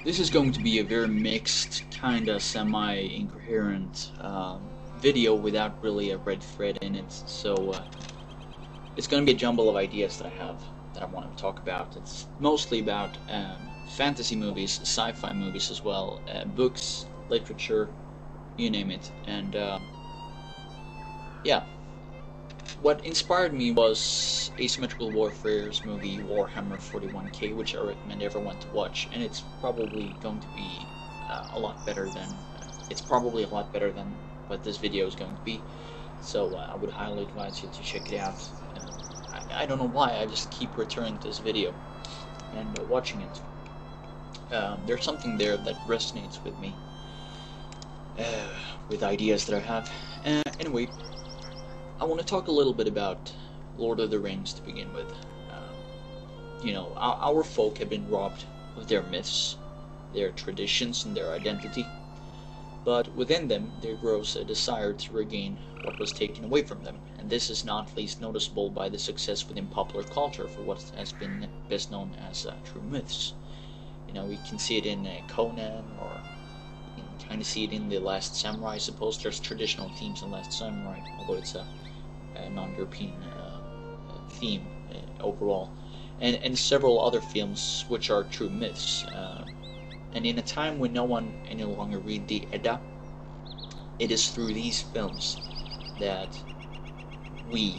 This is going to be a very mixed, kinda semi-incoherent video without really a red thread in it, so it's going to be a jumble of ideas that I have that I want to talk about. It's mostly about fantasy movies, sci-fi movies as well, books, literature, you name it, and yeah. What inspired me was Asymmetrical Warfare's movie Warhammer 41K, which I recommend everyone to watch, and it's probably going to be a lot better than what this video is going to be. So I would highly advise you to check it out. I don't know why, I just keep returning to this video and watching it. There's something there that resonates with me, with ideas that I have. Anyway, I want to talk a little bit about Lord of the Rings to begin with. You know, our folk have been robbed of their myths, their traditions, and their identity. But within them, there grows a desire to regain what was taken away from them, and this is not least noticeable by the success within popular culture for what has been best known as true myths. You know, we can see it in Conan, or you can kind of see it in The Last Samurai. I suppose there's traditional themes in Last Samurai, although it's a non-European theme overall, and several other films which are true myths. And in a time when no one any longer read the Edda, it is through these films that we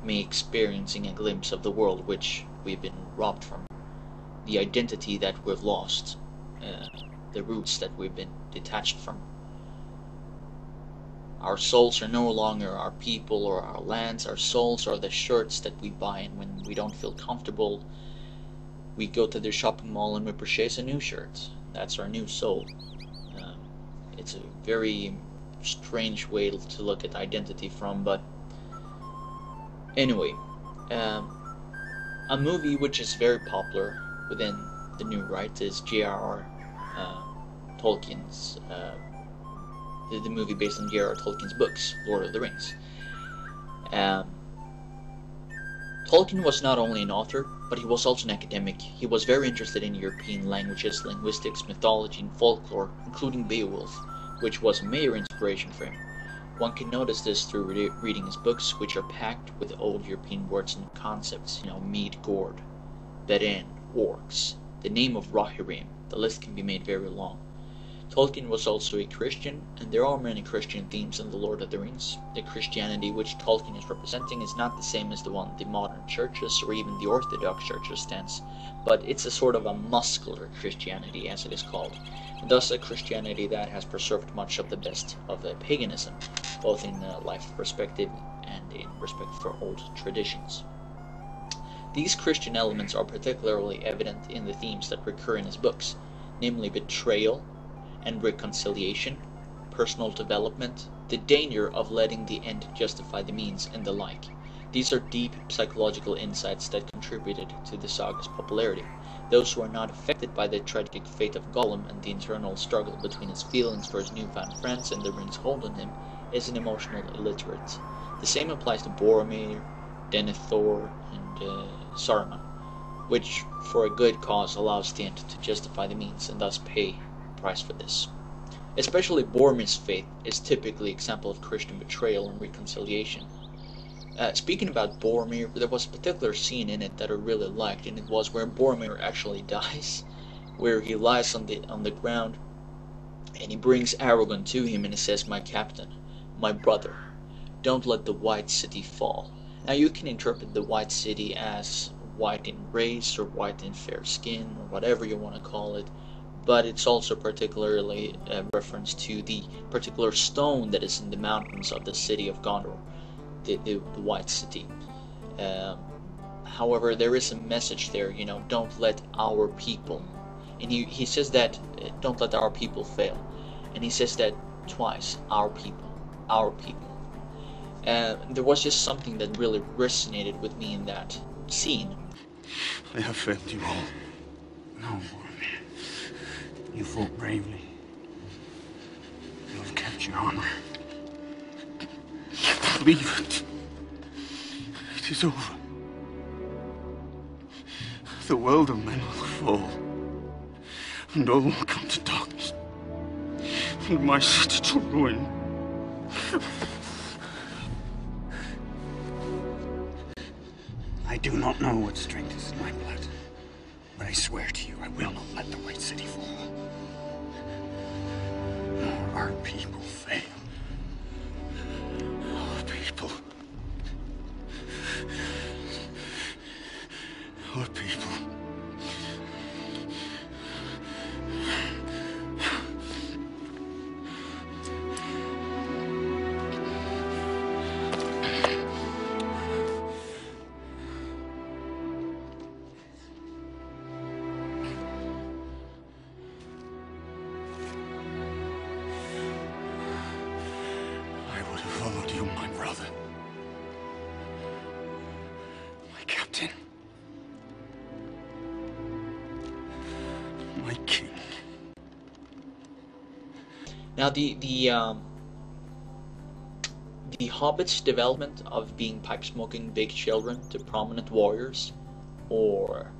may experiencing a glimpse of the world which we've been robbed from, the identity that we've lost, the roots that we've been detached from. Our souls are no longer our people or our lands. Our souls are the shirts that we buy, and when we don't feel comfortable, we go to the shopping mall and we purchase a new shirt. That's our new soul. It's a very strange way to look at identity from, but anyway, a movie which is very popular within the new right is J.R.R. Tolkien's the movie based on J.R.R. Tolkien's books, Lord of the Rings. Tolkien was not only an author, but he was also an academic. He was very interested in European languages, linguistics, mythology, and folklore, including Beowulf, which was a major inspiration for him. One can notice this through reading his books, which are packed with old European words and concepts, you know, Midgård, Beren, orcs, the name of Rohirrim. The list can be made very long. Tolkien was also a Christian, and there are many Christian themes in The Lord of the Rings. The Christianity which Tolkien is representing is not the same as the one the modern churches or even the Orthodox churches stands, but it's a sort of a muscular Christianity, as it is called, and thus a Christianity that has preserved much of the best of paganism, both in life perspective and in respect for old traditions. These Christian elements are particularly evident in the themes that recur in his books, namely betrayal and reconciliation, personal development, the danger of letting the end justify the means, and the like. These are deep psychological insights that contributed to the saga's popularity. Those who are not affected by the tragic fate of Gollum and the internal struggle between his feelings for his newfound friends and the ring's hold on him is an emotional illiterate. The same applies to Boromir, Denethor, and Saruman, which for a good cause allows the end to justify the means and thus pay price for this. Especially Boromir's fate is typically an example of Christian betrayal and reconciliation. Speaking about Boromir, there was a particular scene in it that I really liked, and it was where Boromir actually dies, where he lies on the ground, and he brings Aragorn to him and he says, "My captain, my brother, don't let the White City fall." Now you can interpret the White City as white in race or white in fair skin or whatever you want to call it, but it's also particularly a reference to the particular stone that is in the mountains of the city of Gondor, the White City. However, there is a message there, you know, don't let our people, and he says that, don't let our people fail, and he says that twice, our people, our people. There was just something that really resonated with me in that scene. I have failed you all. No, Boromir. You fought bravely. You have kept your honor. Leave it. It is over. The world of men will fall. and all will come to darkness, and my city to ruin. I do not know what strength is in my blood, but I swear to you, I will not let the White City fall, nor our people fail. Our people. Our people. I would have followed you, my brother. My captain. My king. Now the Hobbit's development of being pipe-smoking big children to prominent warriors, or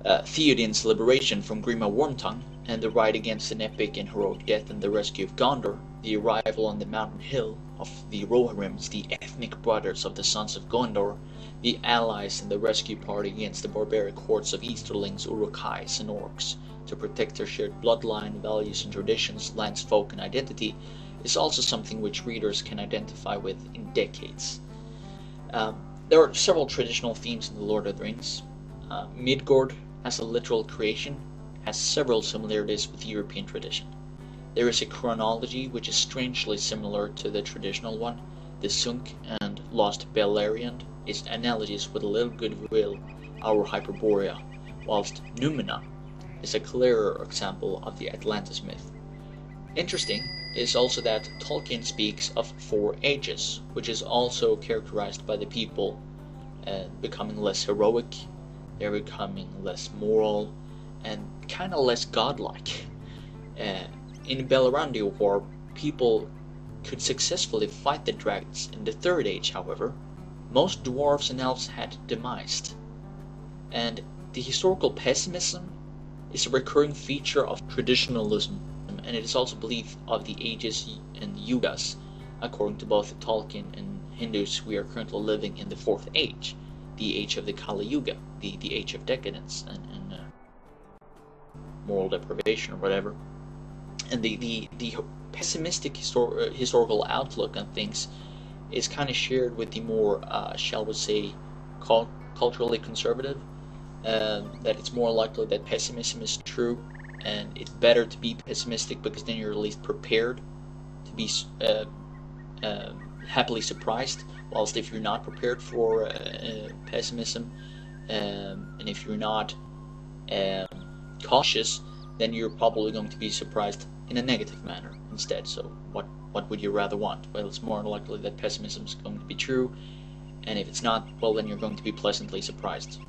Theoden's liberation from Grima Wormtongue, and the ride against an epic and heroic death and the rescue of Gondor, the arrival on the mountain hill of the Rohirrims, the ethnic brothers of the Sons of Gondor, the allies in the rescue party against the barbaric hordes of Easterlings, Uruk-hais, and Orcs, to protect their shared bloodline, values and traditions, landsfolk and identity, is also something which readers can identify with in decades. There are several traditional themes in The Lord of the Rings. Midgard, as a literal creation, has several similarities with European tradition. There is a chronology which is strangely similar to the traditional one. The Sunk and Lost Beleriand is analogous with a little goodwill, our Hyperborea, whilst Numena is a clearer example of the Atlantis myth. Interesting is also that Tolkien speaks of 4 ages, which is also characterized by the people becoming less heroic, they're becoming less moral, and kind of less godlike. In Beleriand War, people could successfully fight the dragons. In the Third Age, however, most dwarves and elves had demised. And the historical pessimism is a recurring feature of traditionalism, and it is also belief of the ages and yugas. According to both Tolkien and Hindus, we are currently living in the 4th age, the age of the Kali Yuga, the age of decadence and moral deprivation or whatever. And the pessimistic historical outlook on things is kind of shared with the more, shall we say, culturally conservative. That it's more likely that pessimism is true, and it's better to be pessimistic because then you're at least prepared to be happily surprised, whilst if you're not prepared for pessimism, and if you're not cautious, then you're probably going to be surprised in a negative manner instead. So what would you rather want? Well, it's more likely that pessimism is going to be true, and if it's not, well, then you're going to be pleasantly surprised.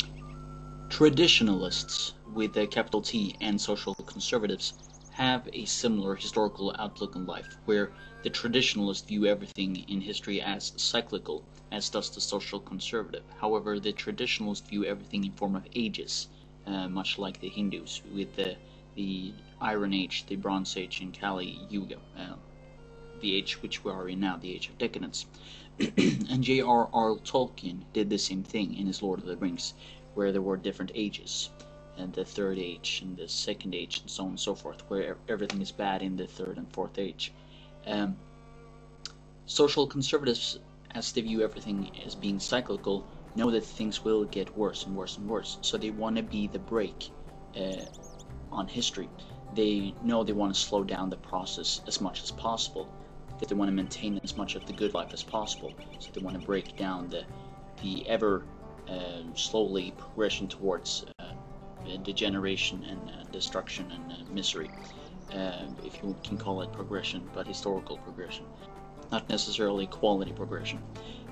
Traditionalists, with a capital T, and social conservatives have a similar historical outlook on life, where the traditionalists view everything in history as cyclical, as does the social conservative. However, the traditionalists view everything in form of ages, much like the Hindus, with the Iron Age, the Bronze Age, and Kali Yuga, the age which we are in now, the age of decadence. And J.R.R. Tolkien did the same thing in his Lord of the Rings, where there were different ages, and the Third Age and the Second Age and so on and so forth, where everything is bad in the Third and Fourth Age. Social conservatives, as they view everything as being cyclical, know that things will get worse and worse and worse, so they want to be the brake on history. They know they want to slow down the process as much as possible, because they want to maintain as much of the good life as possible, so they want to break down the ever slowly progression towards degeneration and destruction and misery, if you can call it progression, but historical progression, not necessarily quality progression.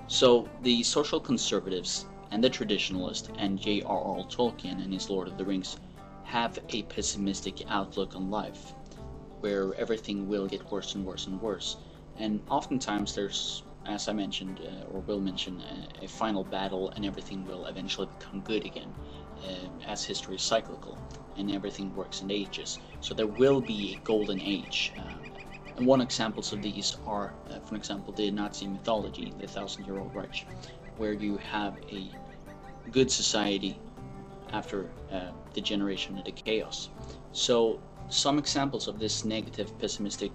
So the social conservatives and the traditionalists and J.R.R. Tolkien and his Lord of the Rings have a pessimistic outlook on life, where everything will get worse and worse and worse, and oftentimes there's, as I mentioned, or will mention, a final battle, and everything will eventually become good again. as history is cyclical and everything works in ages. So there will be a golden age. And one examples of these are, for example, the Nazi mythology, the Thousand-Year-Old Reich, where you have a good society after the generation of the chaos. So some examples of this negative, pessimistic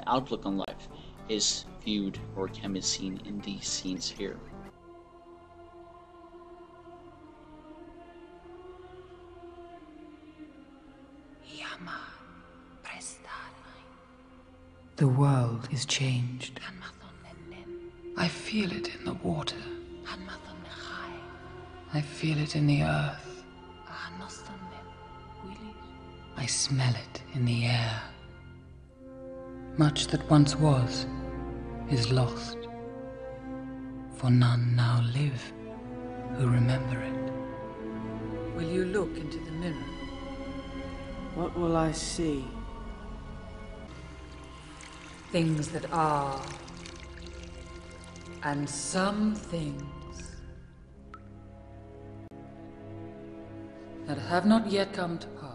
outlook on life is viewed or can be seen in these scenes here. The world is changed. I feel it in the water. I feel it in the earth. I smell it in the air. Much that once was is lost, for none now live who remember it. Will you look into the mirror? What will I see? Things that are, and some things that have not yet come to pass.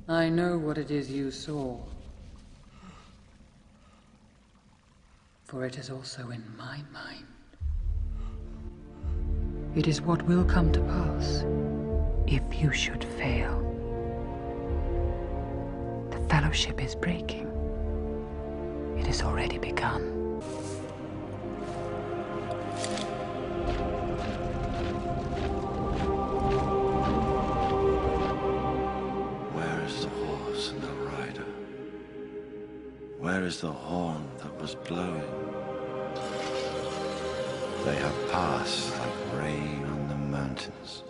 I know what it is you saw, for it is also in my mind. It is what will come to pass if you should fail. The fellowship is breaking. It has already begun. Where is the horn that was blowing? They have passed like rain on the mountains,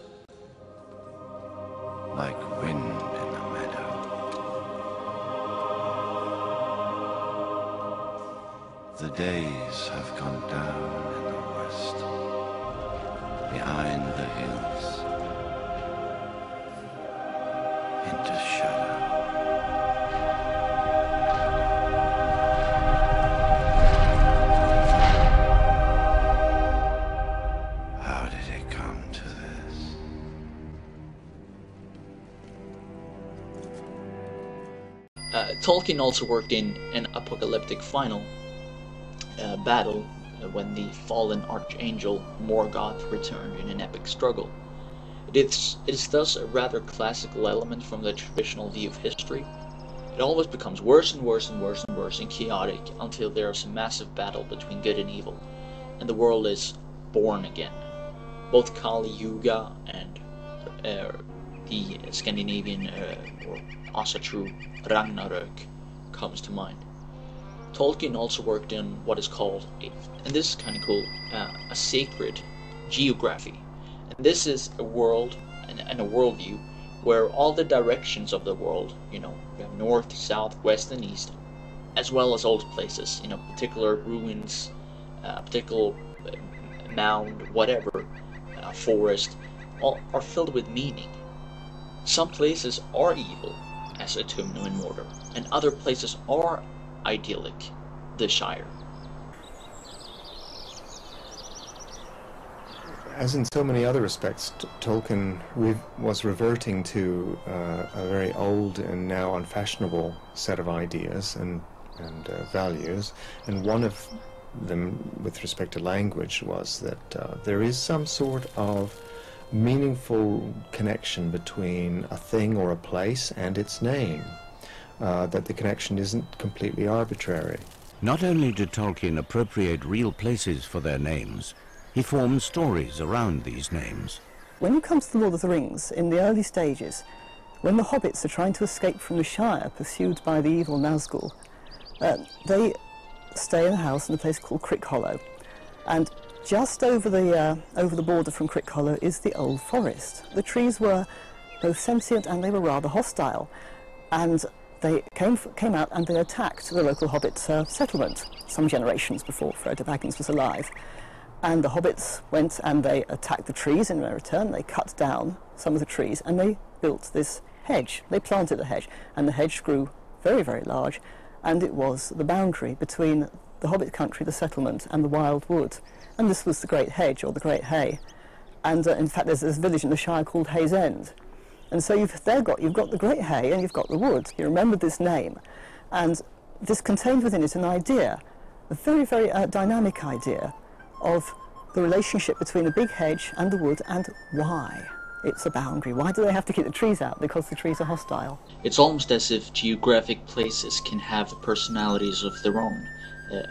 like wind in the meadow. The days have gone down in the west, behind the hills, into shadow. Tolkien also worked in an apocalyptic final battle when the fallen archangel Morgoth returned in an epic struggle. It is thus a rather classical element from the traditional view of history. It always becomes worse and worse and worse and worse and chaotic until there is a massive battle between good and evil, and the world is born again. Both Kali Yuga and the Scandinavian or Asatru Ragnarök comes to mind. Tolkien also worked in what is called, and this is kind of cool, a sacred geography. And this is a world and a worldview where all the directions of the world, you have north, south, west, and east, as well as old places, particular ruins, particular mound, whatever, forest, all are filled with meaning. Some places are evil, as Autumno and Mordor, and other places are idyllic, the Shire. As in so many other respects, Tolkien was reverting to a very old and now unfashionable set of ideas and values, and one of them with respect to language was that there is some sort of meaningful connection between a thing or a place and its name, that the connection isn't completely arbitrary. Not only did Tolkien appropriate real places for their names, he formed stories around these names. When it comes to The Lord of the Rings, in the early stages, when the hobbits are trying to escape from the Shire, pursued by the evil Nazgul, they stay in a house in a place called Crick Hollow. And just over the border from Crick Hollow is the Old Forest. The trees were both sentient and they were rather hostile. And they came out and they attacked the local hobbit settlement some generations before Frodo Baggins was alive. And the hobbits went and they attacked the trees. In their return, they cut down some of the trees and they built this hedge. They planted a hedge, and the hedge grew very, very large, and it was the boundary between the hobbit country, the settlement, and the wild wood. And this was the Great Hedge, or the Great Hay. And in fact, there's this village in the Shire called Hayes End. And so you've got the Great Hay and you've got the wood. You remembered this name. And this contained within it an idea, a very, very dynamic idea of the relationship between the big hedge and the wood, and why it's a boundary. Why do they have to keep the trees out? Because the trees are hostile. It's almost as if geographic places can have personalities of their own.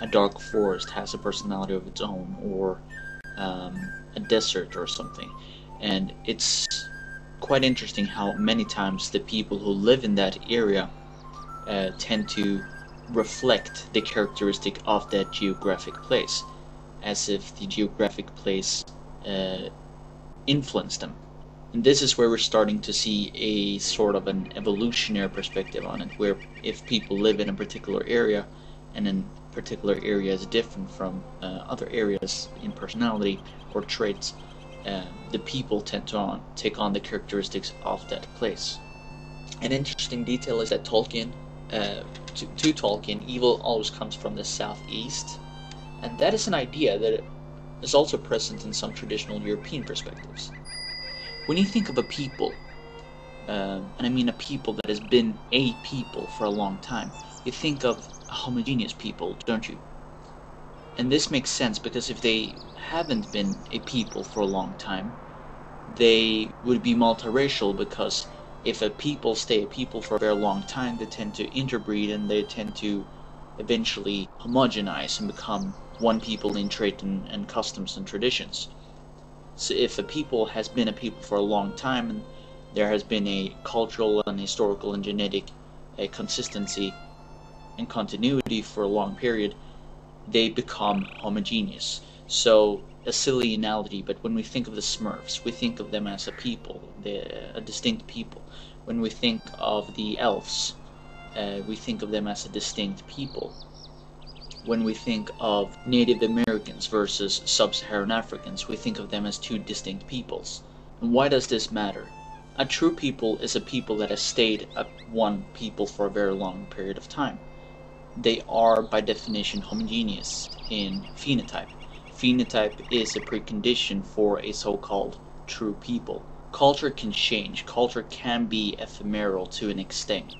A dark forest has a personality of its own, or a desert or something. And it's quite interesting how many times the people who live in that area tend to reflect the characteristic of that geographic place, as if the geographic place influenced them. And this is where we're starting to see a sort of an evolutionary perspective on it, where if people live in a particular area, and a particular area is different from other areas in personality or traits, the people tend to take on the characteristics of that place. An interesting detail is that Tolkien, to Tolkien, evil always comes from the southeast, and that is an idea that is also present in some traditional European perspectives. When you think of a people, and I mean a people that has been a people for a long time, you think of a homogeneous people, don't you? And this makes sense because if they haven't been a people for a long time, they would be multiracial, because if a people stay a people for a very long time, they tend to interbreed and they tend to eventually homogenize and become one people in trait and customs and traditions. So if a people has been a people for a long time, and there has been a cultural and historical and genetic consistency and continuity for a long period, they become homogeneous. So a silly analogy, but when we think of the Smurfs, we think of them as a people, a distinct people. When we think of the elves, we think of them as a distinct people. When we think of Native Americans versus Sub-Saharan Africans, we think of them as two distinct peoples. And why does this matter? A true people is a people that has stayed one people for a very long period of time. They are, by definition, homogeneous in phenotype. Phenotype is a precondition for a so-called true people. Culture can change. Culture can be ephemeral to an extent.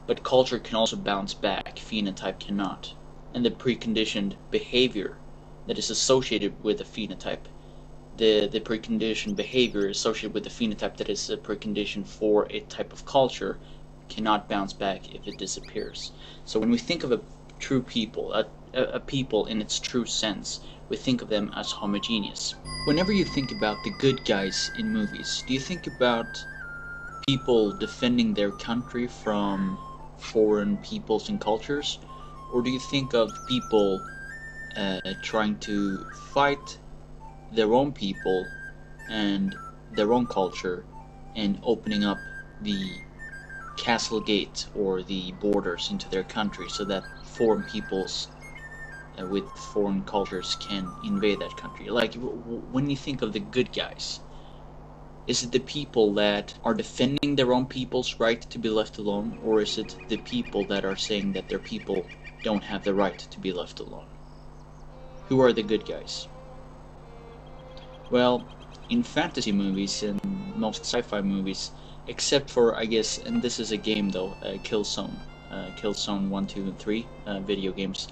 But culture can also bounce back. Phenotype cannot. And the preconditioned behavior that is associated with a phenotype, the preconditioned behavior associated with the phenotype that is a precondition for a type of culture, cannot bounce back if it disappears. So when we think of a true people, a people in its true sense, we think of them as homogeneous. Whenever you think about the good guys in movies, do you think about people defending their country from foreign peoples and cultures? Or do you think of people trying to fight their own people and their own culture and opening up the castle gate or the borders into their country so that foreign peoples with foreign cultures can invade that country? Like, when you think of the good guys, is it the people that are defending their own people's right to be left alone, or is it the people that are saying that their people don't have the right to be left alone? Who are the good guys? Well, in fantasy movies and most sci-fi movies, except for, I guess, and this is a game though, Killzone 1, 2, and 3 video games,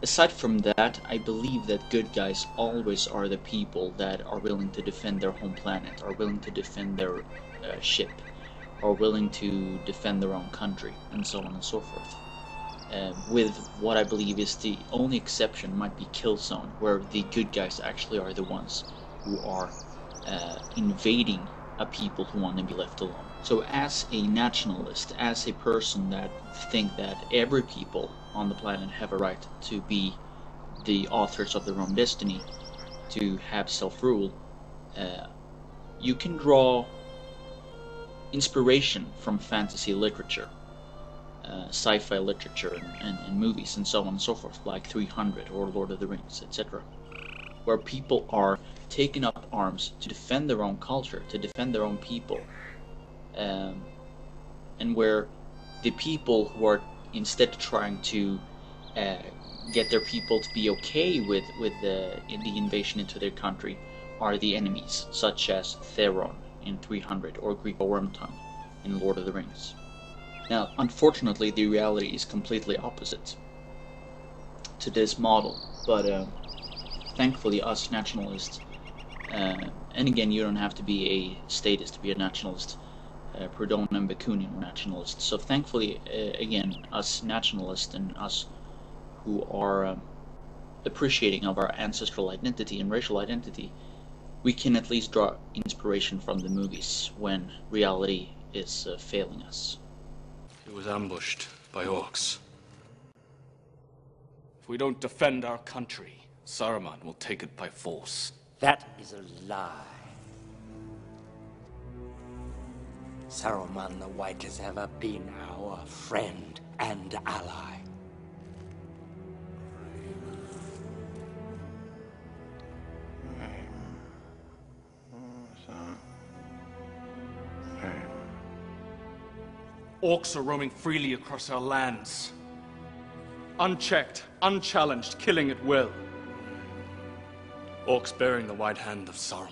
aside from that, I believe that good guys always are the people that are willing to defend their home planet, are willing to defend their ship, are willing to defend their own country, and so on and so forth. With what I believe is the only exception might be Killzone, where the good guys actually are the ones who are invading a people who want to be left alone. So as a nationalist, as a person that think that every people on the planet have a right to be the authors of their own destiny, to have self-rule, you can draw inspiration from fantasy literature, sci-fi literature, and movies, and so on and so forth, like 300 or Lord of the Rings, etc., where people are taking up arms to defend their own culture, to defend their own people, and where the people who are instead trying to get their people to be okay with the invasion into their country are the enemies, such as Theron in 300 or Greek Wormtongue in Lord of the Rings. Now, unfortunately, the reality is completely opposite to this model, but thankfully us nationalists, and again, you don't have to be a statist to be a nationalist, Proudhon and Bakunin were nationalists, so thankfully, again, us nationalists and us who are appreciating of our ancestral identity and racial identity, we can at least draw inspiration from the movies when reality is failing us. He was ambushed by orcs. If we don't defend our country, Saruman will take it by force. That is a lie. Saruman the White has ever been our friend and ally. Orcs are roaming freely across our lands. Unchecked, unchallenged, killing at will. Orcs bearing the white hand of Saruman.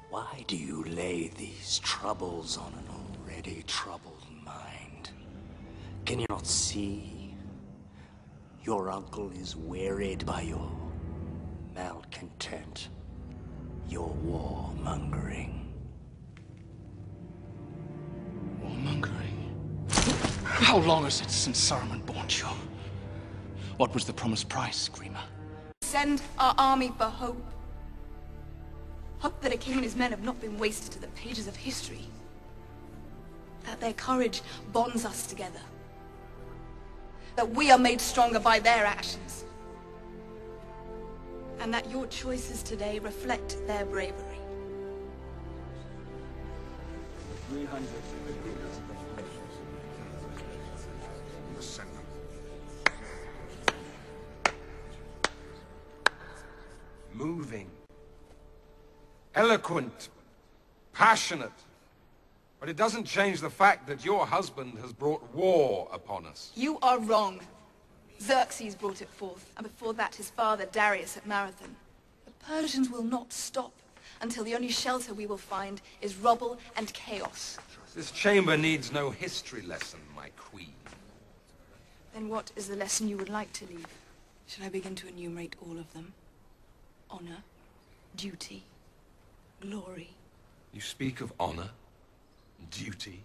Why do you lay these troubles on an already troubled mind? Can you not see? Your uncle is wearied by your malcontent, your warmongering. Warmongering? How long is it since Saruman bought you? What was the promised price, Screamer? Send our army for hope. Hope that a king and his men have not been wasted to the pages of history. That their courage bonds us together. That we are made stronger by their actions. And that your choices today reflect their bravery. 300. Moving. Eloquent. Passionate. But it doesn't change the fact that your husband has brought war upon us. You are wrong. Xerxes brought it forth, and before that his father Darius at Marathon. The Persians will not stop until the only shelter we will find is rubble and chaos. This chamber needs no history lesson, my queen. Then what is the lesson you would like to leave? Should I begin to enumerate all of them? Honor, duty, glory. You speak of honor, duty,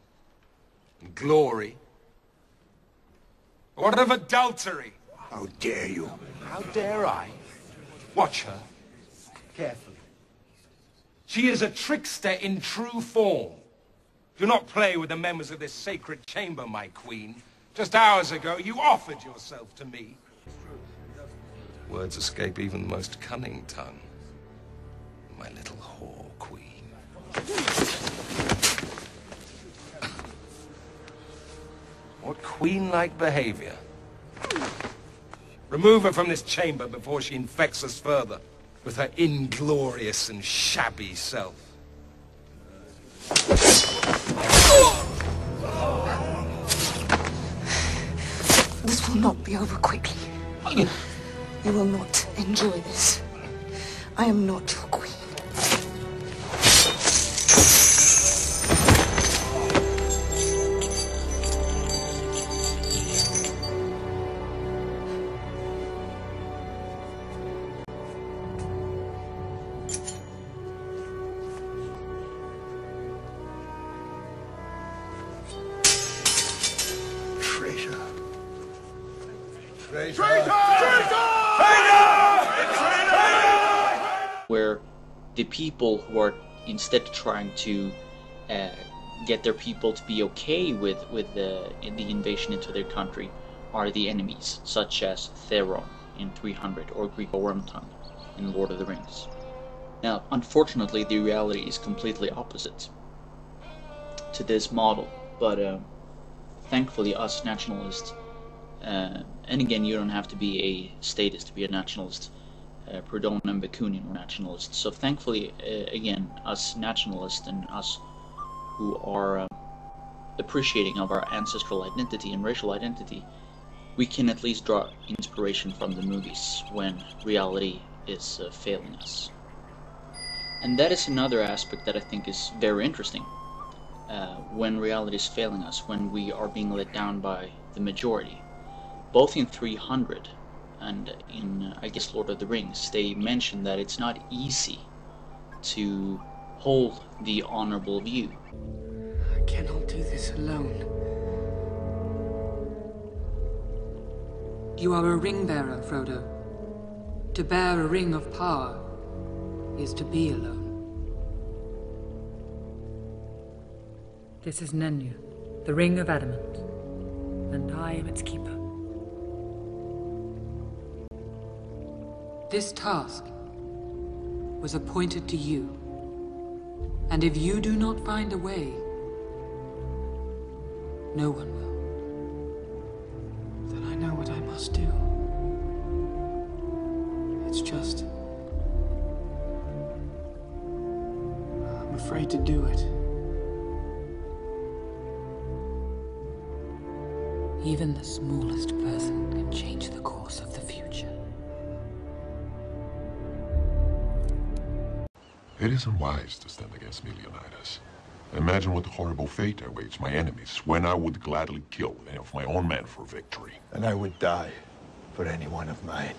and glory. What of adultery? How dare you? How dare I? Watch her carefully. She is a trickster in true form. Do not play with the members of this sacred chamber, my queen. Just hours ago, you offered yourself to me. Words escape even the most cunning tongue. My little whore queen. What queen-like behavior. Remove her from this chamber before she infects us further with her inglorious and shabby self. This will not be over quickly. You will not enjoy this. I am not your queen. Where the people who are instead trying to get their people to be okay with the invasion into their country are the enemies, such as Theron in 300 or Greek Wormtongue in Lord of the Rings. Now, unfortunately, the reality is completely opposite to this model, but thankfully us nationalists, and again, you don't have to be a statist to be a nationalist, Proudhon and Bakunin were nationalists, so thankfully, again, us nationalists and us who are appreciating of our ancestral identity and racial identity, we can at least draw inspiration from the movies when reality is failing us. And that is another aspect that I think is very interesting. When reality is failing us, when we are being let down by the majority. Both in 300 and in, I guess, Lord of the Rings, they mention that it's not easy to hold the honorable view. I cannot do this alone. You are a ring bearer, Frodo. To bear a ring of power is to be alone. This is Nennu, the ring of adamant, and I am its keeper. This task was appointed to you, and if you do not find a way, no one will. Then I know what I must do. It's just... I'm afraid to do it. Even the smallest person can change the course of the future. It isn't wise to stand against me, Leonidas. Imagine what horrible fate awaits my enemies when I would gladly kill any of my own men for victory. And I would die for any one of mine.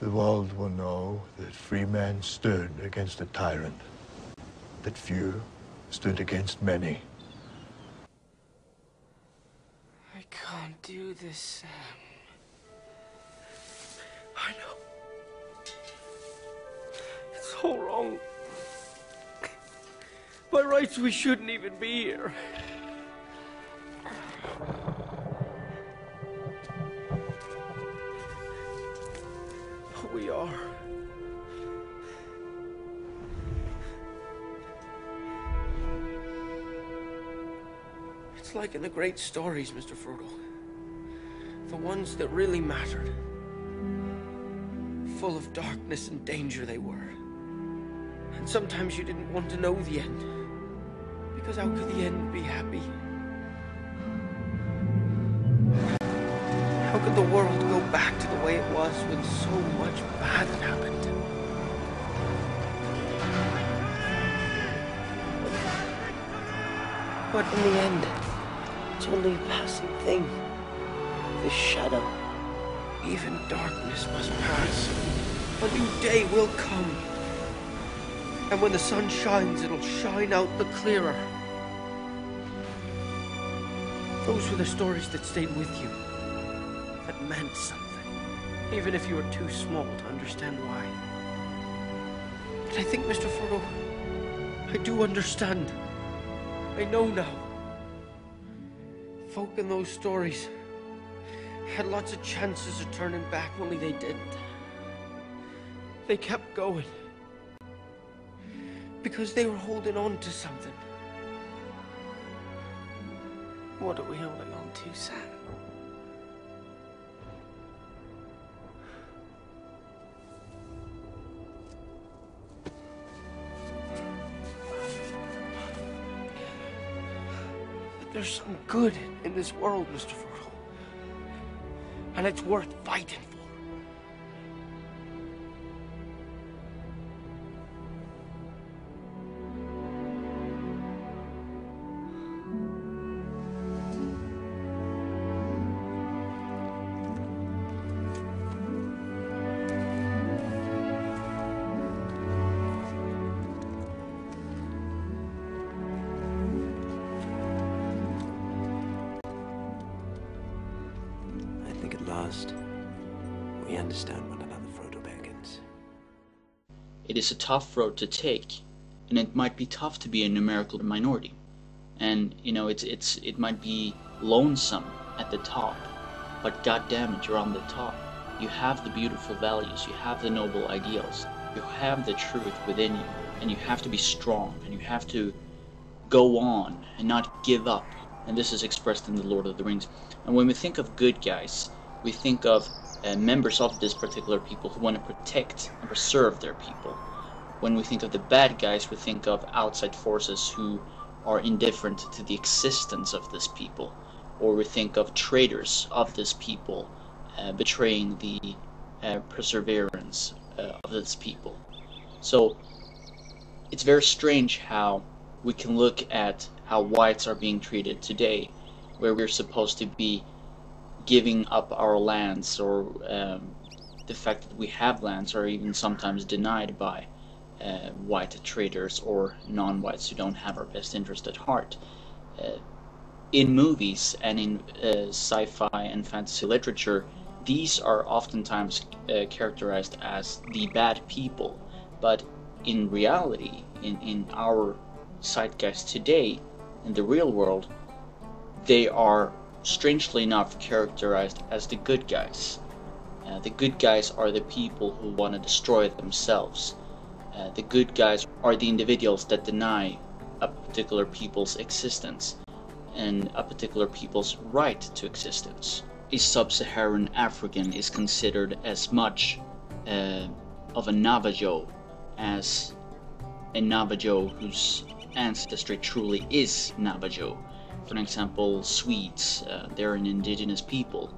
The world will know that free men stood against a tyrant, that few stood against many. I can't do this, Sam. I know. It's all wrong. By rights, we shouldn't even be here. But we are. It's like in the great stories, Mr. Frodo. The ones that really mattered. Full of darkness and danger they were. And sometimes you didn't want to know the end. Because how could the end be happy? How could the world go back to the way it was when so much bad had happened? But in the end, it's only a passing thing. This shadow. Even darkness must pass. A new day will come. And when the sun shines, it'll shine out the clearer. Those were the stories that stayed with you. That meant something. Even if you were too small to understand why. But I think, Mr. Frodo, I do understand. I know now. Folk in those stories had lots of chances of turning back, only they didn't. They kept going. Because they were holding on to something. What are we holding on to, Sam? There's some good in this world, Mr. Frodo. And it's worth fighting for. understand one another, Frodo Baggins. It is a tough road to take, and it might be tough to be a numerical minority. And, you know, it might be lonesome at the top, but goddamn it, you're on the top. You have the beautiful values, you have the noble ideals, you have the truth within you, and you have to be strong, and you have to go on and not give up. And this is expressed in The Lord of the Rings. And when we think of good guys, we think of members of this particular people who want to protect and preserve their people. When we think of the bad guys, we think of outside forces who are indifferent to the existence of this people. Or we think of traitors of this people betraying the perseverance of this people. So it's very strange how we can look at how whites are being treated today, where we're supposed to be giving up our lands, or the fact that we have lands are even sometimes denied by white traders or non-whites who don't have our best interest at heart. In movies and in sci-fi and fantasy literature, these are oftentimes characterized as the bad people, but in reality, in our zeitgeist today, in the real world, they are strangely enough characterized as the good guys. The good guys are the people who want to destroy themselves. The good guys are the individuals that deny a particular people's existence and a particular people's right to existence. A sub-Saharan African is considered as much of a Navajo as a Navajo whose ancestry truly is Navajo. For example, Swedes, they're an indigenous people.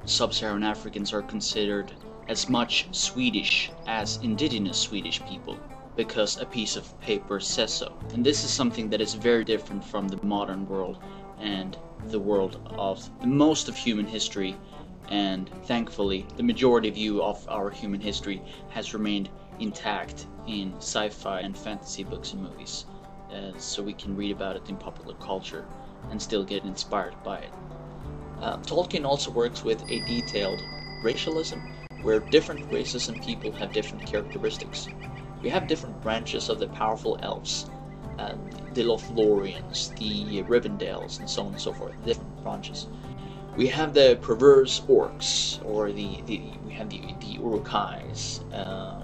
Sub-Saharan Africans are considered as much Swedish as indigenous Swedish people, because a piece of paper says so. And this is something that is very different from the modern world and the world of most of human history, and thankfully the majority view of our human history has remained intact in sci-fi and fantasy books and movies, so we can read about it in popular culture and still get inspired by it. Tolkien also works with a detailed racialism, where different races and people have different characteristics. We have different branches of the powerful elves, the Lothlorians, the Rivendales, and so on and so forth, different branches. We have the perverse orcs, or we have the Uruk-hais,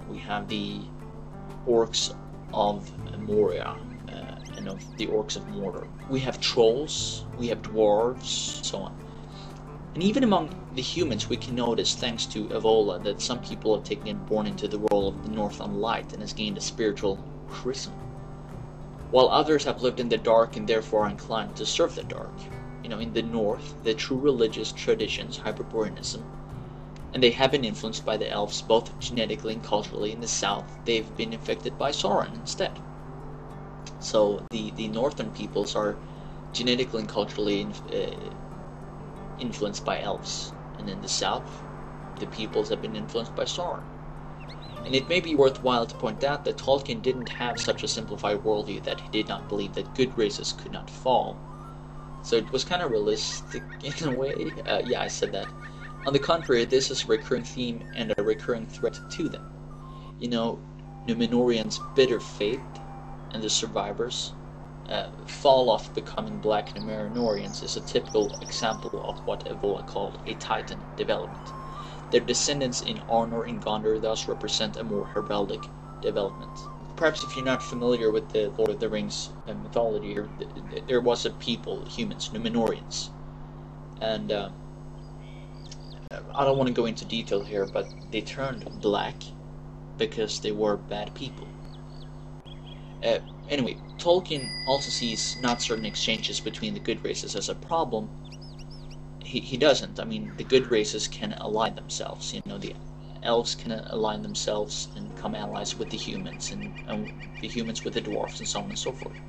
we have the orcs of Moria, and of the orcs of Mordor. We have trolls, we have dwarves, and so on. And even among the humans, we can notice, thanks to Evola, that some people have taken and born into the world of the Northern Light and has gained a spiritual chrism, while others have lived in the dark and therefore are inclined to serve the dark. You know, in the North, the true religious traditions, Hyperboreanism, and they have been influenced by the elves both genetically and culturally. In the South, they've been infected by Sauron instead. So the Northern peoples are genetically and culturally influenced by elves, and in the South, the peoples have been influenced by Sauron. And it may be worthwhile to point out that Tolkien didn't have such a simplified worldview that he did not believe that good races could not fall. So it was kind of realistic in a way. Yeah, I said that. On the contrary, this is a recurring theme and a recurring threat to them. You know, Númenóreans' bitter fate and the survivors fall off becoming black Númenóreans is a typical example of what Evola called a Titan development. Their descendants in Arnor and Gondor thus represent a more heraldic development. Perhaps if you're not familiar with the Lord of the Rings mythology here, there was a people, humans, Númenóreans. And I don't want to go into detail here, but they turned black because they were bad people. Anyway, Tolkien also sees not certain exchanges between the good races as a problem. He doesn't. I mean, the good races can align themselves. You know, the elves can align themselves and become allies with the humans, and the humans with the dwarves, and so on and so forth.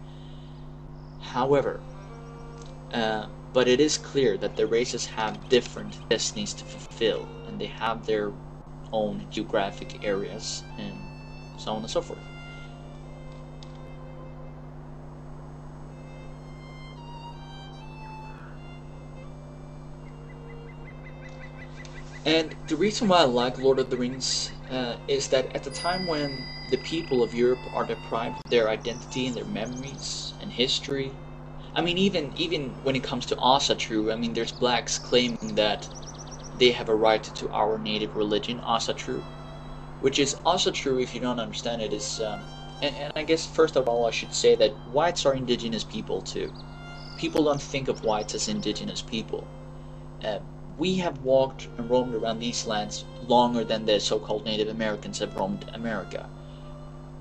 However, but it is clear that the races have different destinies to fulfill, and they have their own geographic areas, and so on and so forth. And the reason why I like Lord of the Rings is that at the time when the people of Europe are deprived of their identity and their memories and history, I mean, even when it comes to Asatru, I mean, there's blacks claiming that they have a right to our native religion, Asatru, which is Asatru, if you don't understand it, is, and I guess first of all I should say that whites are indigenous people too. People don't think of whites as indigenous people. We have walked and roamed around these lands longer than the so-called Native Americans have roamed America.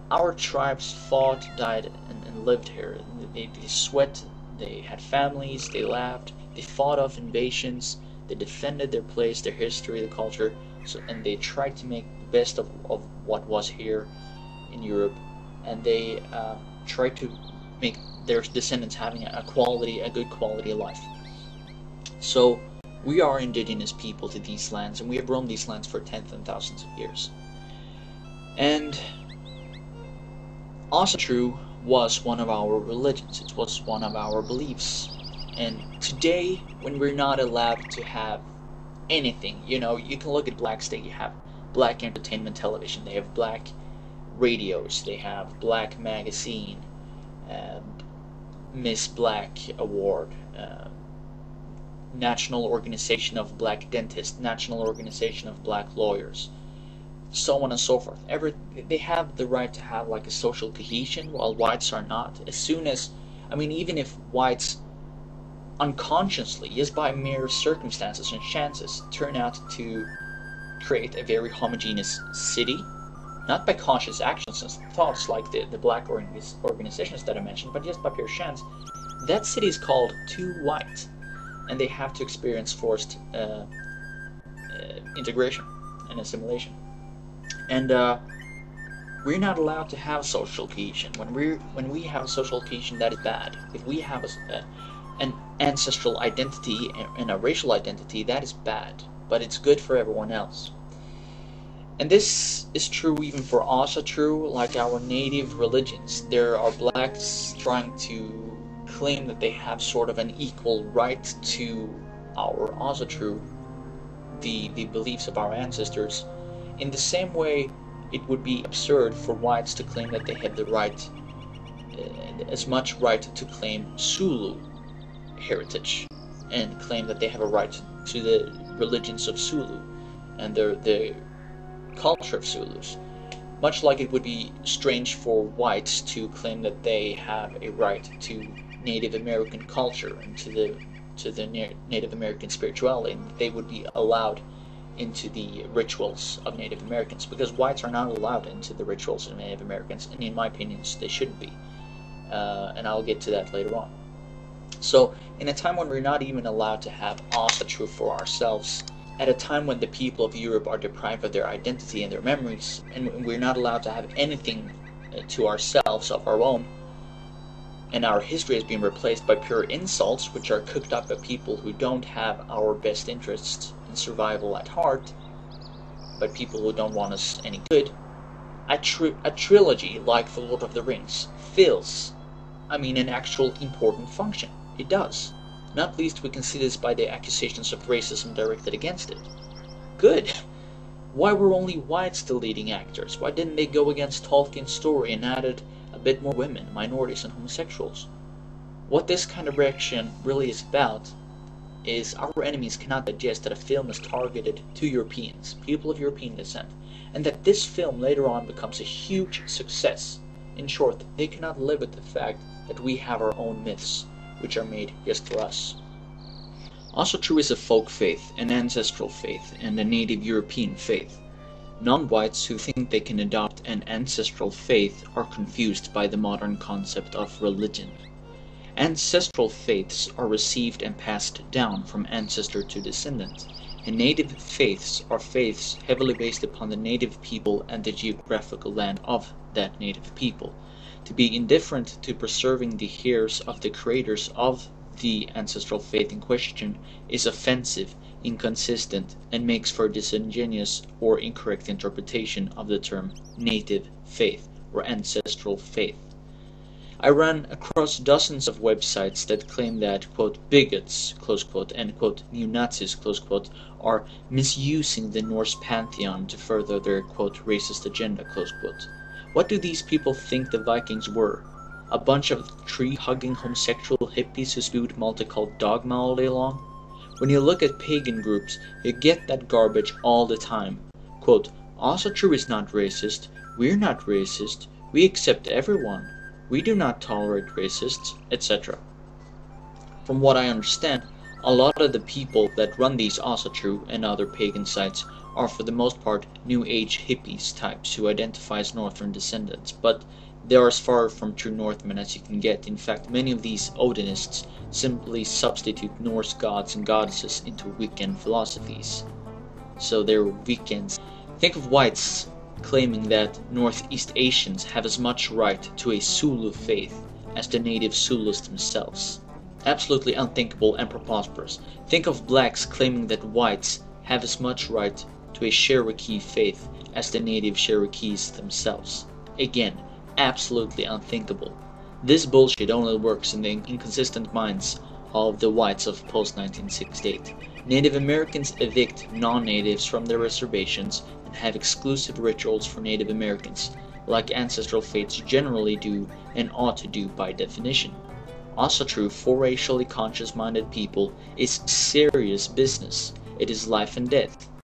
Our tribes fought, died, and lived here. They sweat, they had families, they laughed, they fought off invasions, they defended their place, their history, the culture, and they tried to make the best of what was here in Europe, and they tried to make their descendants having a good quality of life. So we are indigenous people to these lands, and we have roamed these lands for tens and thousands of years. And Asatru was one of our religions, it was one of our beliefs. And today, when we're not allowed to have anything, you know, you can look at black state, you have black entertainment television, they have black radios, they have black magazine, Miss Black Award, National Organization of Black Dentists, National Organization of Black Lawyers, so on and so forth. They have the right to have like a social cohesion, while whites are not. As soon as, I mean, even if whites unconsciously, just by mere circumstances and chances, turn out to create a very homogeneous city, not by conscious actions and thoughts like the black organizations that I mentioned, but just by pure chance, that city is called too white, and they have to experience forced integration and assimilation. And we're not allowed to have social cohesion. When we have social cohesion, that is bad. If we have an ancestral identity and a racial identity, that is bad, but it's good for everyone else. And this is true even for Asatru, like our native religions. There are blacks trying to claim that they have sort of an equal right to our Asatru, the beliefs of our ancestors. In the same way, it would be absurd for whites to claim that they have the right, as much right to claim Zulu heritage, and claim that they have a right to the religions of Zulu and the culture of Zulus. Much like it would be strange for whites to claim that they have a right to Native American culture and to the Native American spirituality, and they would be allowed into the rituals of Native Americans, because whites are not allowed into the rituals of Native Americans, and in my opinion they shouldn't be, and I'll get to that later on. So in a time when we're not even allowed to have Asatru for ourselves, at a time when the people of Europe are deprived of their identity and their memories, and we're not allowed to have anything to ourselves of our own, and our history has been replaced by pure insults, which are cooked up by people who don't have our best interests and survival at heart, by people who don't want us any good, a trilogy like The Lord of the Rings fills, an actual important function. It does. Not least we can see this by the accusations of racism directed against it. Good. Why were only whites the leading actors? Why didn't they go against Tolkien's story and added a bit more women, minorities, and homosexuals? What this kind of reaction really is about is our enemies cannot digest that a film is targeted to Europeans, people of European descent, and that this film later on becomes a huge success. In short, they cannot live with the fact that we have our own myths, which are made just for us. Asatru is a folk faith, an ancestral faith, and a native European faith. Non-whites who think they can adopt an ancestral faith are confused by the modern concept of religion. Ancestral faiths are received and passed down from ancestor to descendant, and native faiths are faiths heavily based upon the native people and the geographical land of that native people. To be indifferent to preserving the heirs of the creators of the ancestral faith in question is offensive, inconsistent, and makes for a disingenuous or incorrect interpretation of the term native faith or ancestral faith. I ran across dozens of websites that claim that, quote, bigots, close quote, and, quote, neo-Nazis, close quote, are misusing the Norse pantheon to further their, quote, racist agenda, close quote. What do these people think the Vikings were? A bunch of tree-hugging homosexual hippies who spewed multicult dogma all day long? When you look at pagan groups, you get that garbage all the time. Quote, Asatru is not racist, we're not racist, we accept everyone, we do not tolerate racists, etc. From what I understand, a lot of the people that run these Asatru and other pagan sites are for the most part New Age hippies types who identify as Northern descendants, but they are as far from true Northmen as you can get. In fact, many of these Odinists simply substitute Norse gods and goddesses into Wiccan philosophies. So they're Wiccans. Think of whites claiming that Northeast Asians have as much right to a Zulu faith as the native Zulus themselves. Absolutely unthinkable and preposterous. Think of blacks claiming that whites have as much right to a Cherokee faith as the native Cherokees themselves. Again, absolutely unthinkable. This bullshit only works in the inconsistent minds of the whites of post-1968. Native Americans evict non-natives from their reservations and have exclusive rituals for Native Americans, like ancestral faiths generally do and ought to do by definition. Asatru for racially conscious-minded people is serious business. It is life and death.